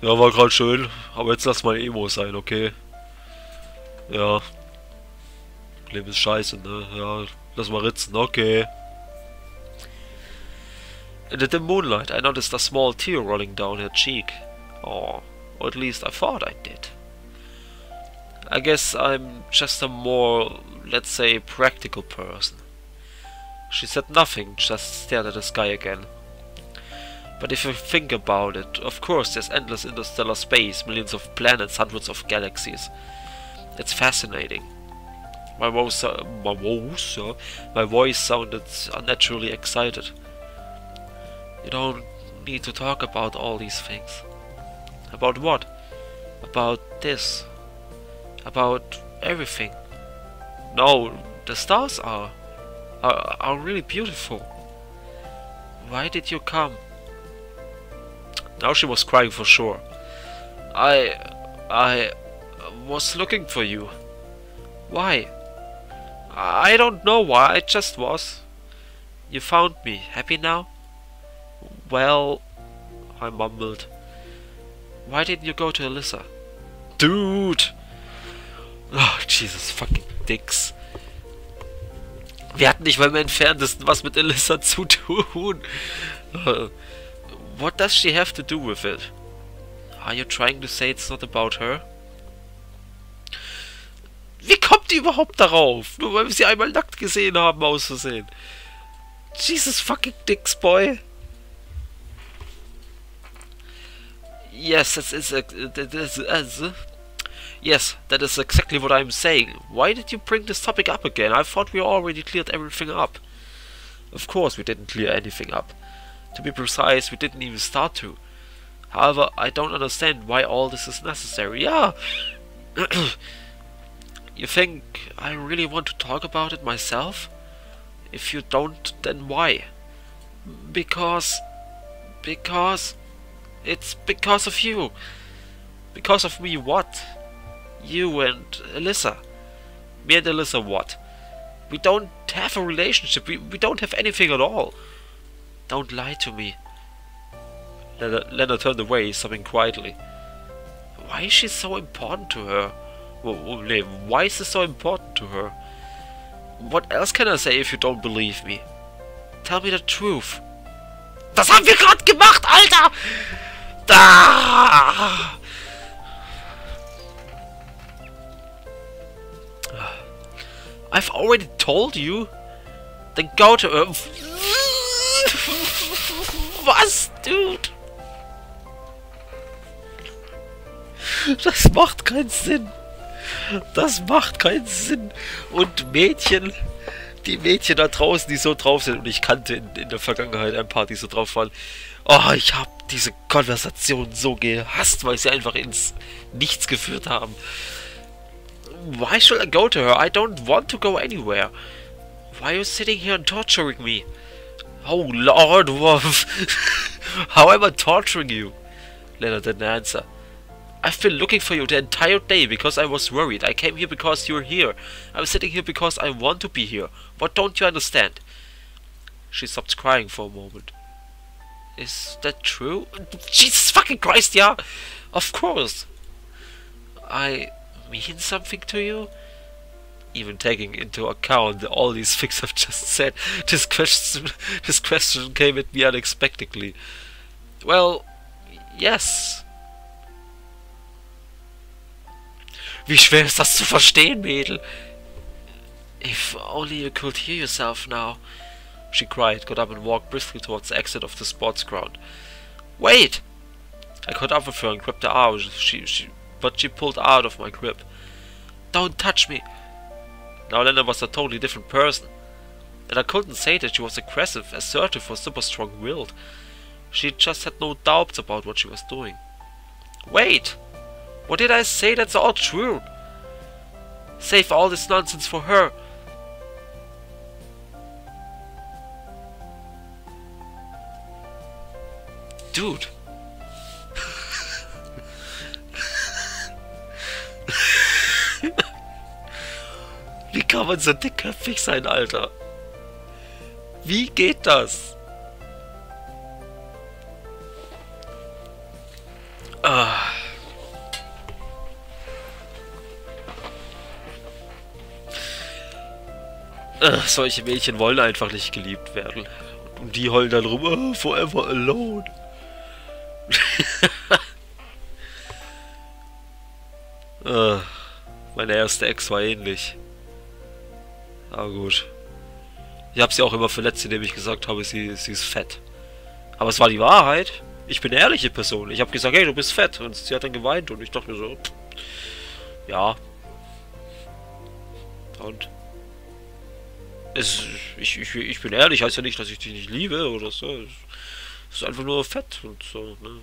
Ja, war gerade schön, aber jetzt lass mal Emo sein, okay? Ja, Leben ist scheiße, ne? Ja, lass mal ritzen, okay. In the dim moonlight, I noticed a small tear rolling down her cheek. Oh, or at least I thought I did. I guess I'm just a more, let's say, practical person. She said nothing, just stared at the sky again. But if you think about it, of course there's endless interstellar space, millions of planets, hundreds of galaxies. It's fascinating. My voice sounded unnaturally excited. You don't need to talk about all these things. About what? About this. About everything. No, the stars are really beautiful. Why did you come? Now she was crying for sure. I was looking for you. Why? I don't know why, I just was. You found me. Happy now? Well, I mumbled. Why didn't you go to Alisa? Dude! Oh, Jesus fucking dicks. Wir hatten nicht mal im entferntesten was mit Alisa zu tun. What does she have to do with it? Are you trying to say it's not about her? Wie kommt die überhaupt darauf? Nur weil wir sie einmal nackt gesehen haben, aus Versehen. Jesus fucking dicks, boy. Yes, yes, that is exactly what I'm saying. Why did you bring this topic up again? I thought we already cleared everything up. Of course we didn't clear anything up. To be precise, we didn't even start to. However, I don't understand why all this is necessary. Yeah! You think I really want to talk about it myself? If you don't, then why? Because... It's because of you. Because of me what? You and Alisa. Me and Alisa what? We don't have a relationship. We don't have anything at all. Don't lie to me. Lena turned away, sobbing quietly. Why is she so important to her? Why is this so important to her? What else can I say if you don't believe me? Tell me the truth. Das haben wir gerade gemacht, Alter! Da! I've already told you. Then go to her. Was, dude? Das macht keinen Sinn. Das macht keinen Sinn. Und Mädchen, die Mädchen da draußen, die so drauf sind, und ich kannte in der Vergangenheit ein paar, die so drauf waren. Oh, ich habe diese Konversation so gehasst, weil sie einfach ins Nichts geführt haben. Why should I go to her? I don't want to go anywhere. Why are you sitting here and torturing me? Oh Lord, how am I torturing you? Lena didn't answer. I've been looking for you the entire day because I was worried. I came here because you're here. I'm sitting here because I want to be here. What don't you understand? She stopped crying for a moment. Is that true? Jesus fucking Christ, yeah! Of course! I mean something to you? Even taking into account all these things I've just said, this question came at me unexpectedly. Well, yes. Wie schwer ist das zu verstehen, Mädel? If only you could hear yourself now. She cried, got up and walked briskly towards the exit of the sports ground. Wait! I caught up with her and grabbed her arm, but she pulled out of my grip. Don't touch me! Now Lena was a totally different person. And I couldn't say that she was aggressive, assertive or super strong-willed. She just had no doubts about what she was doing. Wait! What did I say? That's all true! Save all this nonsense for her! Dude! Wie kann man so dickköpfig sein, Alter? Wie geht das? Ah. Solche Mädchen wollen einfach nicht geliebt werden. Und die heulen dann rum, forever alone. Meine erste Ex war ähnlich. Aber gut. Ich habe sie auch immer verletzt, indem ich gesagt habe, sie ist fett. Aber es war die Wahrheit. Ich bin eine ehrliche Person. Ich habe gesagt, hey, du bist fett. Und sie hat dann geweint und ich dachte mir so, ja. Und? Ich bin ehrlich, heißt ja nicht, dass ich dich nicht liebe oder so. Es ist einfach nur fett und so, ne?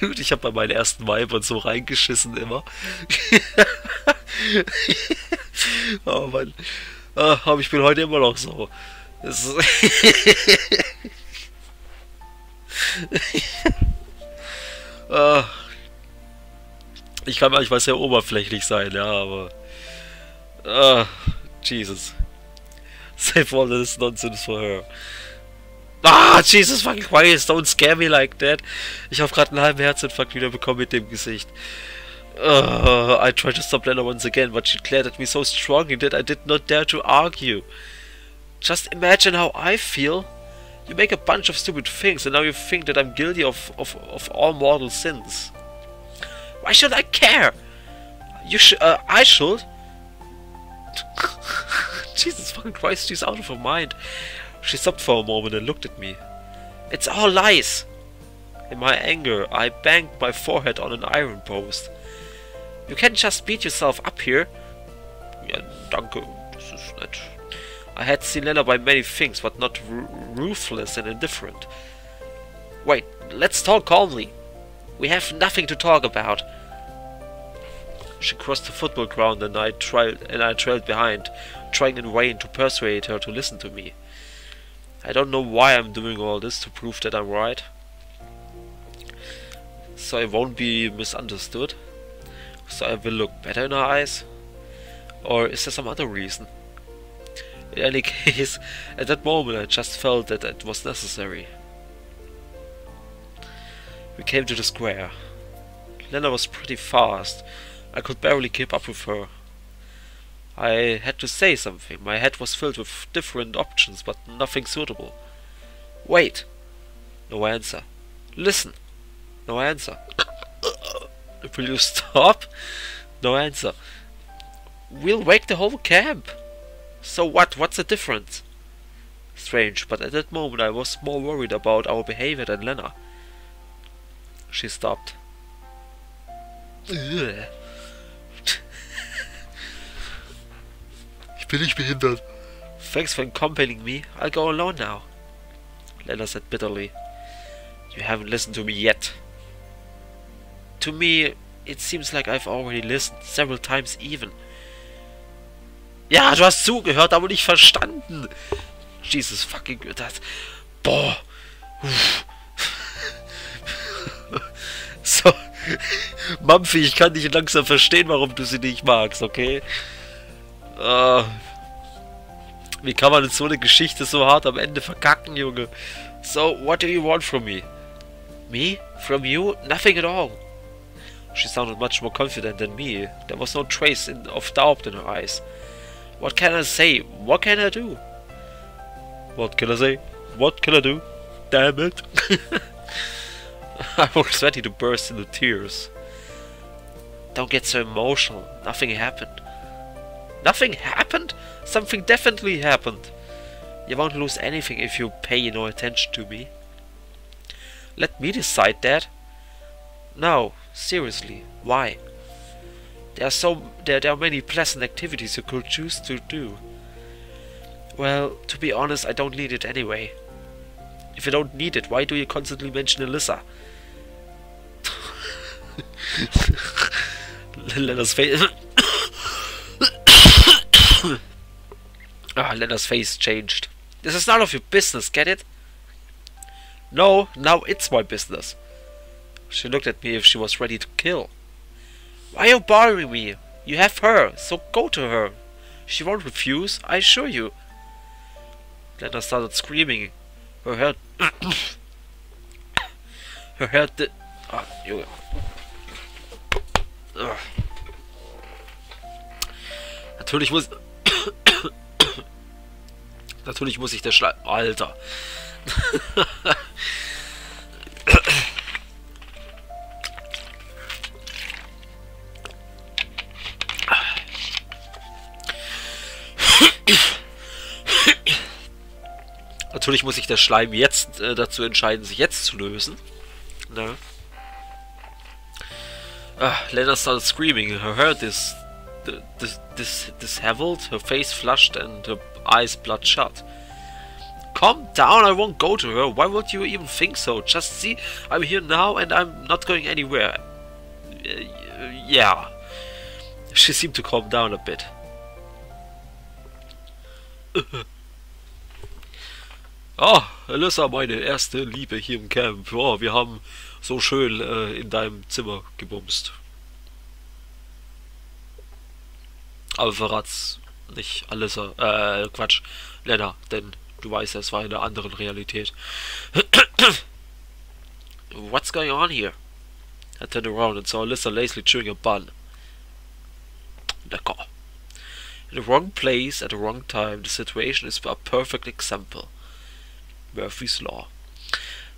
Dude, ich habe bei meinen ersten Weibern so reingeschissen immer. Oh Mann. Aber ich bin heute immer noch so. Ich kann manchmal sehr oberflächlich sein, ja, aber... Jesus. Save all this nonsense for her. Ah, Jesus fucking Christ, don't scare me like that. Ich habe gerade einen halben Herzinfarkt wieder bekommen mit dem Gesicht. I tried to stop Lena once again, but she glared at me so strongly that I did not dare to argue. Just imagine how I feel. You make a bunch of stupid things and now you think that I'm guilty of all mortal sins. Why should I care? I should. Jesus fucking Christ, she's out of her mind. She stopped for a moment and looked at me. It's all lies. In my anger, I banged my forehead on an iron post. You can't just beat yourself up here. Ja, danke, das ist nett. I had seen Lena by many things, but not ruthless and indifferent. Wait, let's talk calmly. We have nothing to talk about. She crossed the football ground and I trailed behind, trying in vain to persuade her to listen to me. I don't know why I'm doing all this to prove that I'm right. So I won't be misunderstood. So I will look better in her eyes. Or is there some other reason? In any case, at that moment I just felt that it was necessary. We came to the square. Lena was pretty fast. I could barely keep up with her. I had to say something. My head was filled with different options, but nothing suitable. Wait. No answer. Listen. No answer. Will you stop? No answer. We'll wake the whole camp. So what? What's the difference? Strange, but at that moment I was more worried about our behavior than Lena. She stopped. Ich bin nicht behindert. Thanks for accompanying me. I'll go alone now. Lena said bitterly. You haven't listened to me yet. To me, it seems like I've already listened, several times even. Ja, du hast zugehört, aber nicht verstanden. Jesus fucking das. Boah. So. Mampfi, ich kann dich langsam verstehen, warum du sie nicht magst, okay? Wie kann man in so eine Geschichte so hart am Ende verkacken, Junge? So, what do you want from me? Me? From you? Nothing at all. She sounded much more confident than me. There was no trace of doubt in her eyes. What can I say? What can I do? What can I say? What can I do? Damn it. I was ready to burst into tears. Don't get so emotional. Nothing happened. Nothing happened? Something definitely happened. You won't lose anything if you pay no attention to me. Let me decide that. No, seriously, why? There are many pleasant activities you could choose to do. Well, to be honest, I don't need it anyway. If you don't need it, why do you constantly mention Alisa? Lena's face. Lena's face changed. This is none of your business, get it? No, now it's my business. She looked at me if she was ready to kill. Why are you bothering me? You have her, so go to her. She won't refuse, I assure you. Lena started screaming. Her head... her head did... Ah, Junge. Ugh. Natürlich muss... Natürlich muss ich der Schleim... Alter. Natürlich muss sich der Schleim jetzt dazu entscheiden, sich jetzt zu lösen. Ne? Lena started screaming. Her hair disheveled, her face flushed, and her eyes bloodshot. Calm down, I won't go to her. Why would you even think so? Just see, I'm here now and I'm not going anywhere. Yeah. She seemed to calm down a bit. Oh, Alisa, meine erste Liebe hier im Camp. Oh, wir haben so schön in deinem Zimmer gebumst. Aber verrat's nicht Alisa, Quatsch, Lena, denn du weißt, es war in einer anderen Realität. What's going on here? I turned around and saw Alisa lazily chewing a bun. Lecker. In the wrong place at the wrong time, the situation is a perfect example. Murphy's Law.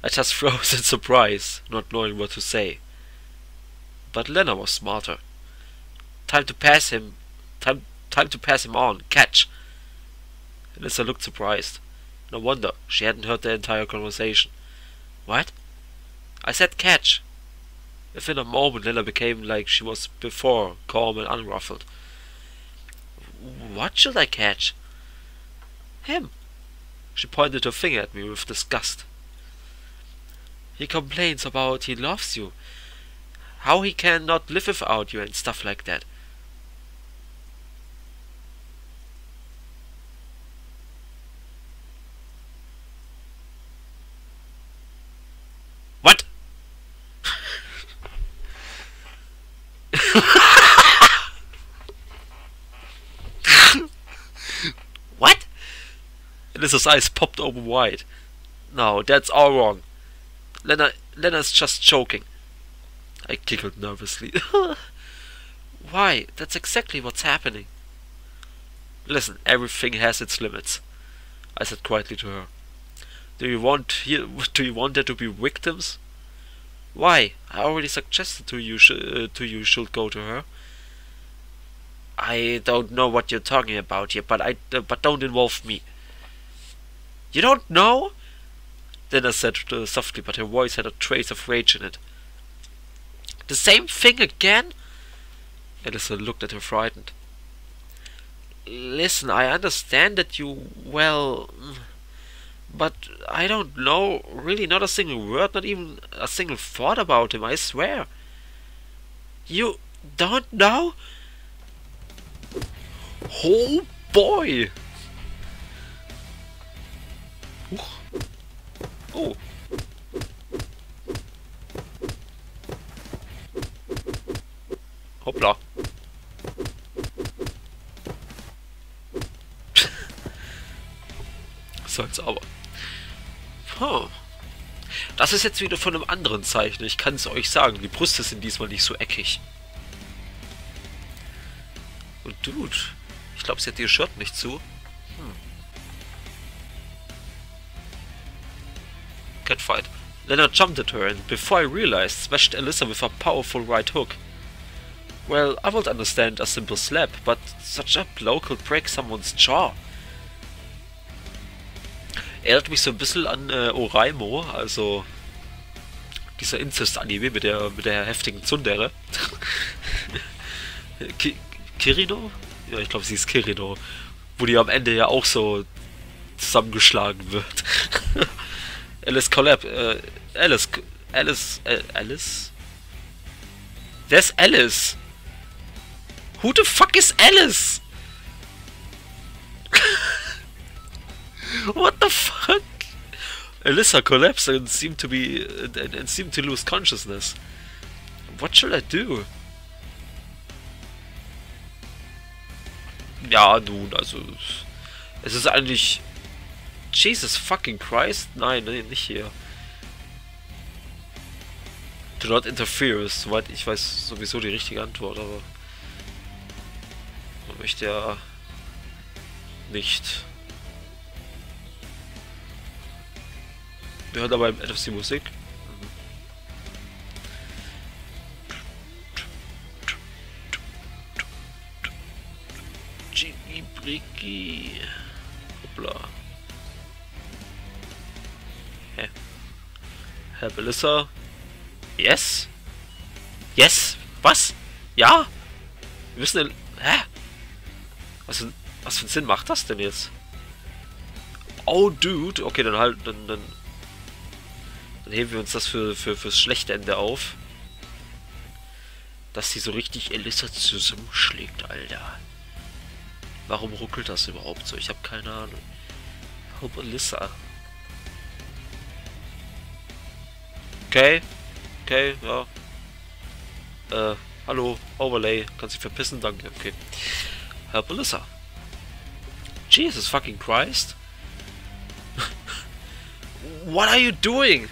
I just froze in surprise, not knowing what to say. But Lena was smarter. Time to pass him on. Catch. Alisa looked surprised. No wonder, she hadn't heard the entire conversation. What? I said catch. Within a moment, Lena became like she was before, calm and unruffled. What should I catch? Him. She pointed her finger at me with disgust. He complains about he loves you. How he can not live without you and stuff like that. What? What? Alisa's eyes popped open wide. No, that's all wrong. Lena's just joking. I giggled nervously. Why? That's exactly what's happening. Listen, everything has its limits, I said quietly to her. Do you want there to be victims? Why? I already suggested to you should go to her. I don't know what you're talking about here, but don't involve me. You don't know? Lena said softly, but her voice had a trace of rage in it. The same thing again? Alisa looked at her frightened. Listen, I understand that you, well... But I don't know, really not a single word, not even a single thought about him, I swear. You don't know? Oh boy! Oh. Hoppla. Soll's aber. Huh. Das ist jetzt wieder von einem anderen Zeichen. Ich kann es euch sagen, die Brüste sind diesmal nicht so eckig. Und Dude, ich glaube, sie hat ihr Shirt nicht zu. Catfight. Lena jumped at her and, before I realized, smashed Alisa with a powerful right hook. Well, I would understand a simple slap, but such a blow could break someone's jaw. Erinnert mich so ein bisschen an Oraimo, also dieser Incest-Anime mit der heftigen Tsundere. Kirino? Ja, ich glaube, sie ist Kirino. Wo die am Ende ja auch so zusammengeschlagen wird. Alice Collab, Alice? There's Alice! Who the fuck is Alice? What the fuck? Alisa collapsed and seemed to lose consciousness. What should I do? Ja, nun, also... Es ist eigentlich... Jesus fucking Christ? Nein, nee, nicht hier. Do not interfere ist, soweit ich weiß, sowieso die richtige Antwort, aber... Man möchte ja... nicht... Wir hören aber etwas die Musik. Jiggy Bricky. Hoppla. Hä? Herr Alisa? Yes? Yes? Was? Ja? Wir müssen... Hä? Was für einen Sinn macht das denn jetzt? Oh, Dude. Okay, dann halt... Dann heben wir uns das fürs schlechte Ende auf. Dass sie so richtig Alisa zusammenschlägt, Alter. Warum ruckelt das überhaupt so? Ich habe keine Ahnung. Hope Alisa. Okay. Okay, ja. Hallo, Overlay. Kannst dich verpissen? Danke. Okay. Help Alisa. Jesus fucking Christ. What are you doing?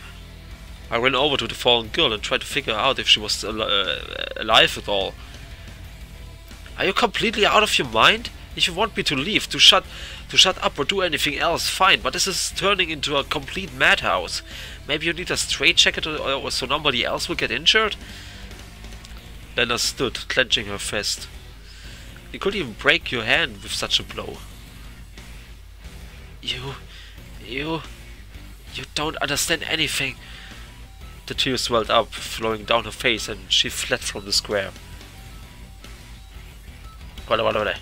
I ran over to the fallen girl and tried to figure out if she was alive at all. Are you completely out of your mind? If you want me to leave, to shut up or do anything else, fine, but this is turning into a complete madhouse. Maybe you need a straitjacket or so nobody else will get injured? Lena stood, clenching her fist. You could even break your hand with such a blow. You don't understand anything. The tears welled up, flowing down her face, and she fled from the square. Warte.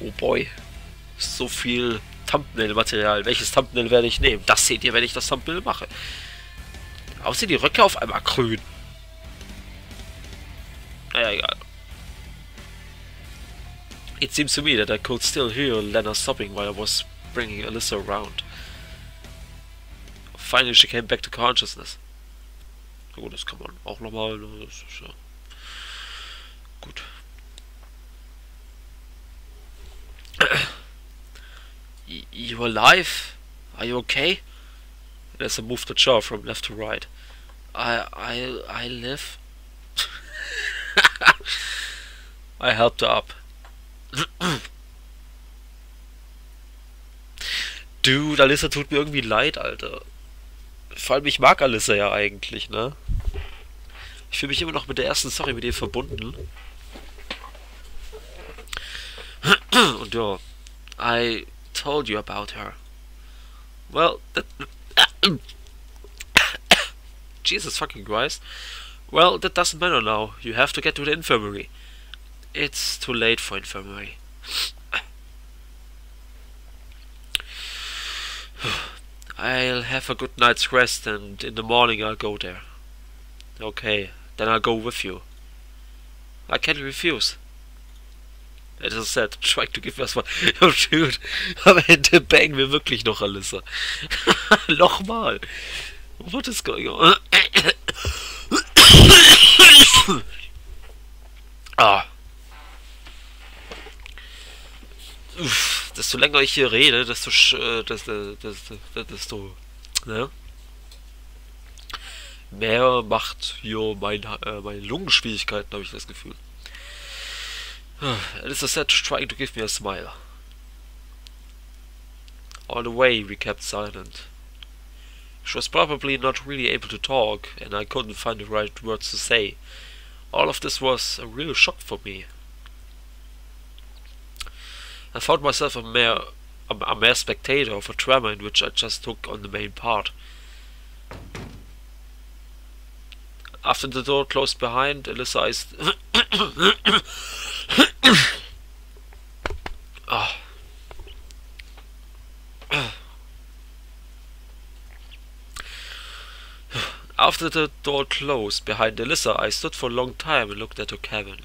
Oh boy. So viel Thumbnail-Material. Welches Thumbnail werde ich nehmen? Das seht ihr, wenn ich das Thumbnail mache. Außer die Röcke auf einmal grün. Naja, egal. It seems to me that I could still hear Lena sobbing while I was bringing Alisa around. Finally she came back to consciousness. Na gut, das kann man auch nochmal. Das ist ja gut. You alive? Are you okay? Alisa moved the jaw from left to right. I live. I helped her up. Dude, Alisa tut mir irgendwie leid, Alter. Vor allem, ich mag Alisa ja eigentlich, ne? Ich fühle mich immer noch mit der ersten Story mit ihr verbunden. Und ja, I told you about her. Well, that... Jesus fucking Christ. Well, that doesn't matter now. You have to get to the infirmary. It's too late for infirmary. I'll have a good night's rest and in the morning I'll go there. Okay, then I'll go with you. I can't refuse. As I said, trying to give us one. Oh shoot, am Ende bangen wir wirklich noch Alisa. Nochmal. What is going on? Ah. Desto länger ich hier rede, desto ne? Mehr macht hier meine Lungenschwierigkeiten, habe ich das Gefühl. Alisa said, trying to give me a smile. All the way we kept silent. She was probably not really able to talk, and I couldn't find the right words to say. All of this was a real shock for me. I found myself a mere spectator of a drama in which I just took on the main part. After the door closed behind, Alisa After the door closed behind Alisa, I stood for a long time and looked at her cabin.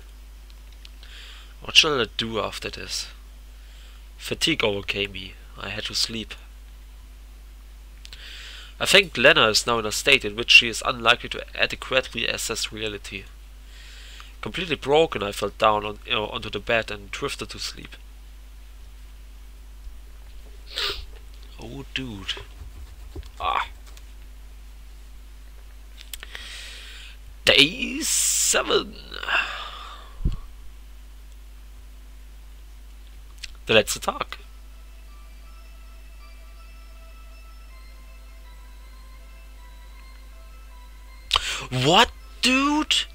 What shall I do after this? Fatigue overcame me. I had to sleep. I think Lena is now in a state in which she is unlikely to adequately assess reality. Completely broken, I fell down onto the bed and drifted to sleep. Oh, dude. Ah. Day 7. Der letzte Tag. What, dude?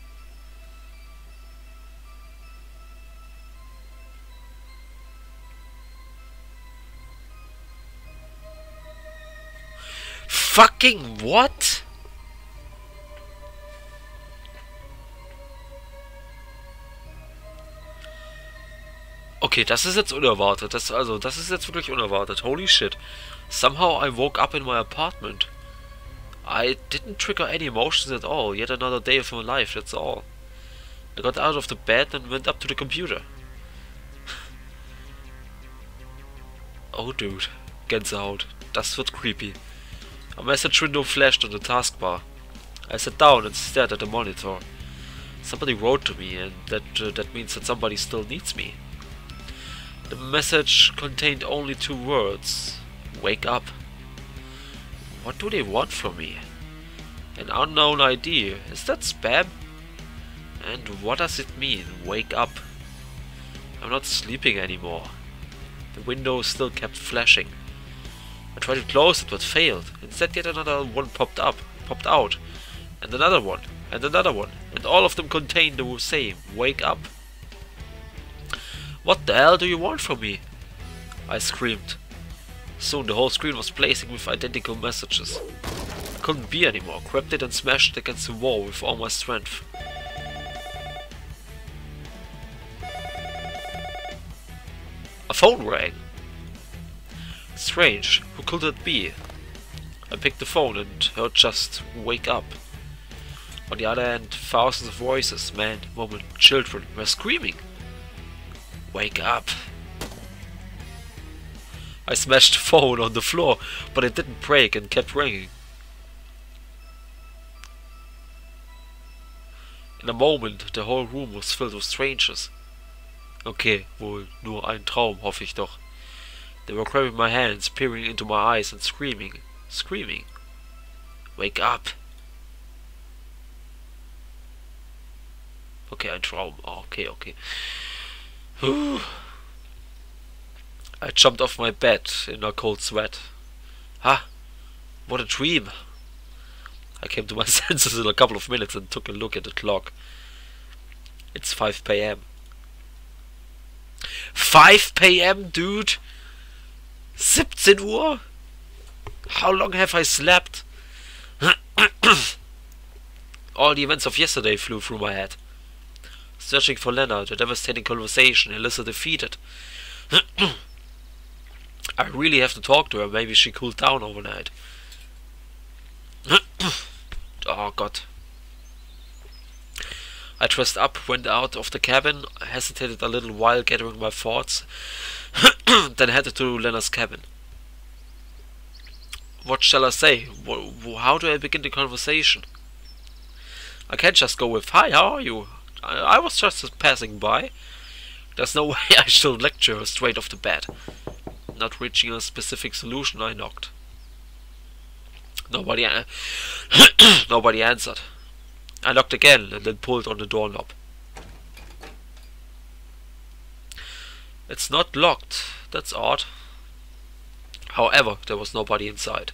Fucking what? Okay, das ist jetzt unerwartet. Das ist jetzt wirklich unerwartet. Holy shit. Somehow I woke up in my apartment. I didn't trigger any emotions at all. Yet another day of my life, that's all. I got out of the bed and went up to the computer. Oh dude, Gänsehaut. Das wird creepy. A message window flashed on the taskbar. I sat down and stared at the monitor. Somebody wrote to me, and that means that somebody still needs me. The message contained only 2 words. Wake up. What do they want from me? An unknown ID. Is that spam? And what does it mean? Wake up. I'm not sleeping anymore. The window still kept flashing. I tried to close it but failed. Instead yet another one popped out. And another one. And another one. And all of them contained the same. Wake up. What the hell do you want from me? I screamed. Soon the whole screen was blazing with identical messages. I couldn't be anymore, grabbed it and smashed it against the wall with all my strength. A phone rang. Strange, who could it be? I picked the phone and heard just wake up. On the other end, thousands of voices, men, women, children, were screaming. Wake up. I smashed the phone on the floor, but it didn't break and kept ringing. In a moment, the whole room was filled with strangers. Okay, wohl nur ein Traum, hoffe ich doch. They were grabbing my hands, peering into my eyes and screaming. Wake up. Okay, ein Traum. Oh, okay. I jumped off my bed in a cold sweat. What a dream. I came to my senses in a couple of minutes and took a look at the clock. It's 5 p.m. 5 p.m., dude? 17 Uhr? How long have I slept? All the events of yesterday flew through my head. Searching for Lena, the devastating conversation, Alisa defeated. I really have to talk to her, maybe she cooled down overnight. Oh god. I dressed up, went out of the cabin, hesitated a little while gathering my thoughts, then headed to Lena's cabin. What shall I say? How do I begin the conversation? I can't just go with, "Hi, how are you? I was just passing by." There's no way I should lecture her straight off the bat. Not reaching a specific solution, I knocked. Nobody answered. I knocked again and then pulled on the doorknob. It's not locked. That's odd. However, there was nobody inside.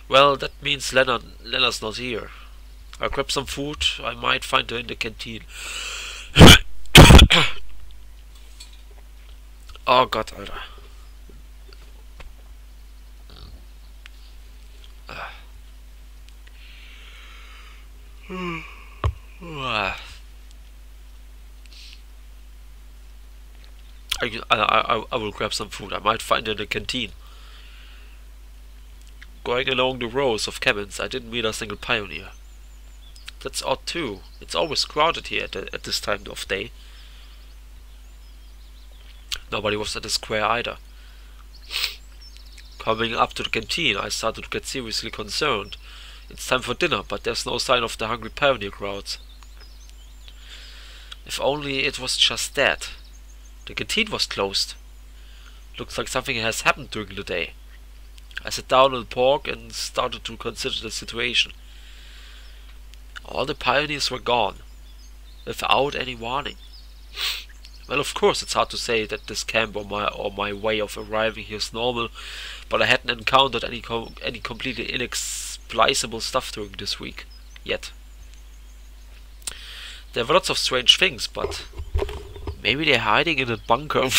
Well, that means Lena's not here. I grabbed some food. I might find her in the canteen. Oh Gott, Alter. I will grab some food. I might find her in the canteen. Going along the rows of cabins, I didn't meet a single pioneer. That's odd too. It's always crowded here at this time of day. Nobody was at the square either. Coming up to the canteen, I started to get seriously concerned. It's time for dinner, but there's no sign of the hungry pioneer crowds. If only it was just that. The canteen was closed. Looks like something has happened during the day. I sat down on the porch and started to consider the situation. All the pioneers were gone, without any warning. Well, of course, it's hard to say that this camp or my way of arriving here is normal, but I hadn't encountered any completely inexplicable stuff during this week yet. There were lots of strange things, but maybe they're hiding in a bunker.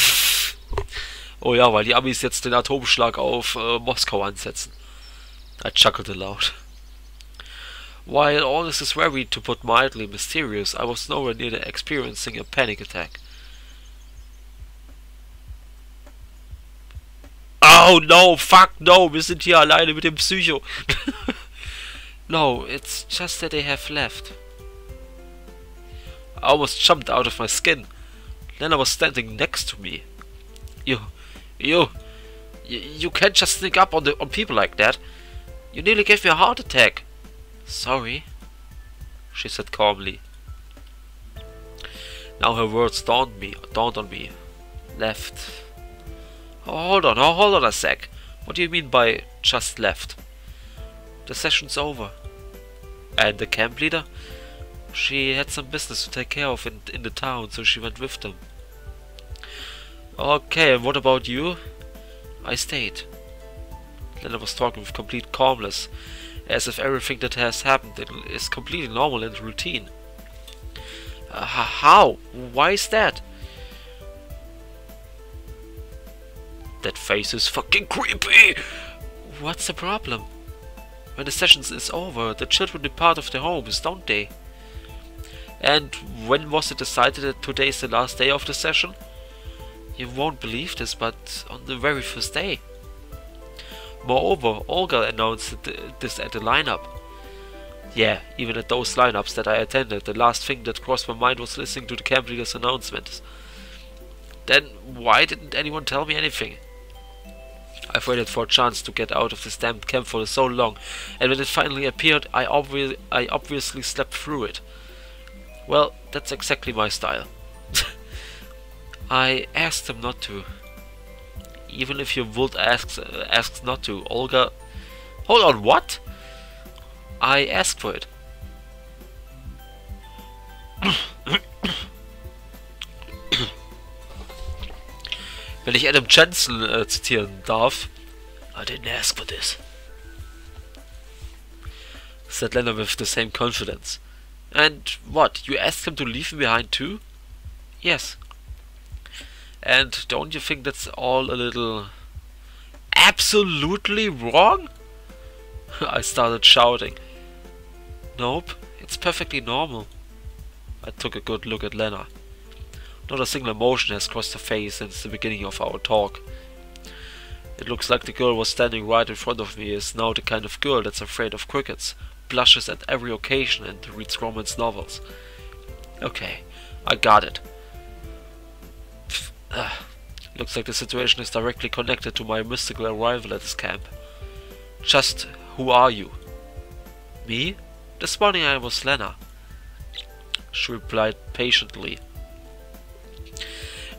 Oh ja, weil die Amis jetzt den Atomschlag auf Moskau ansetzen. I chuckled aloud. While all this is very, to put mildly, mysterious, I was nowhere near experiencing a panic attack. Oh no, fuck no, wir sind hier alleine mit dem Psycho. No, it's just that they have left. I almost jumped out of my skin. Lena was standing next to me. You can't just sneak up on people like that. You nearly gave me a heart attack. Sorry, she said calmly. Now her words dawned on me. Left. Oh, hold on a sec. What do you mean by just left? The session's over. And the camp leader? She had some business to take care of in the town, so she went with them. Okay, and what about you? I stayed. Lena was talking with complete calmness, as if everything that has happened is completely normal and routine. How? Why is that? That face is fucking creepy! What's the problem? When the session is over, the children depart of their homes, don't they? And when was it decided that today is the last day of the session? You won't believe this, but on the very first day. Moreover, Olga announced this at the lineup. Yeah, even at those lineups that I attended, the last thing that crossed my mind was listening to the camp leader's announcements. Then why didn't anyone tell me anything? I've waited for a chance to get out of this damn camp for so long, and when it finally appeared, I obviously slept through it. Well, that's exactly my style. I asked him not to. Even if you would ask not to, Olga... Hold on, what? I asked for it. Wenn ich Adam Jensen zitieren darf. I didn't ask for this, said Lena with the same confidence. And what, you asked him to leave me behind too? Yes. And don't you think that's all a little... absolutely wrong? I started shouting. Nope, it's perfectly normal. I took a good look at Lena. Not a single emotion has crossed her face since the beginning of our talk. It looks like the girl was standing right in front of me is now the kind of girl that's afraid of crickets, blushes at every occasion and reads romance novels. Okay, I got it. Looks like the situation is directly connected to my mystical arrival at this camp. Just who are you? Me? This morning I was Lena, she replied patiently.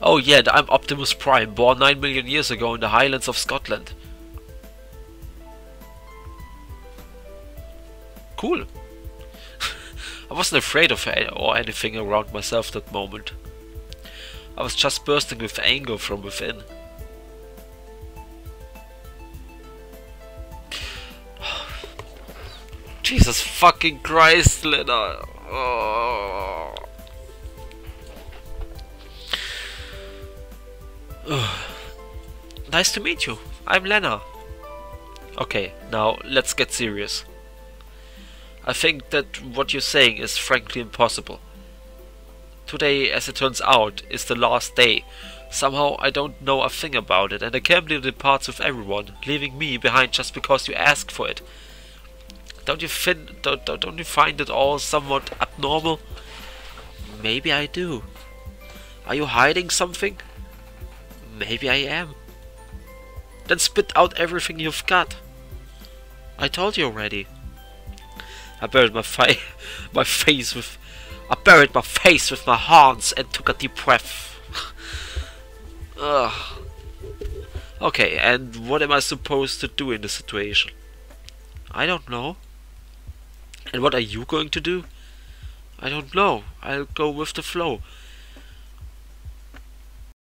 Oh yeah, I'm Optimus Prime, born 9 million years ago in the Highlands of Scotland. Cool. I wasn't afraid of or anything around myself that moment. I was just bursting with anger from within. Jesus fucking Christ, Lena. Oh. Nice to meet you. I'm Lena. Okay, now let's get serious. I think that what you're saying is frankly impossible. Today, as it turns out, is the last day. Somehow I don't know a thing about it, and the camp leader departs with everyone, leaving me behind just because you asked for it. Don't you find it all somewhat abnormal? Maybe I do. Are you hiding something? Maybe I am. Then spit out everything you've got. I told you already. I buried my face I buried my face with my hands and took a deep breath. Ugh. Okay, and what am I supposed to do in this situation? I don't know. And what are you going to do? I don't know. I'll go with the flow.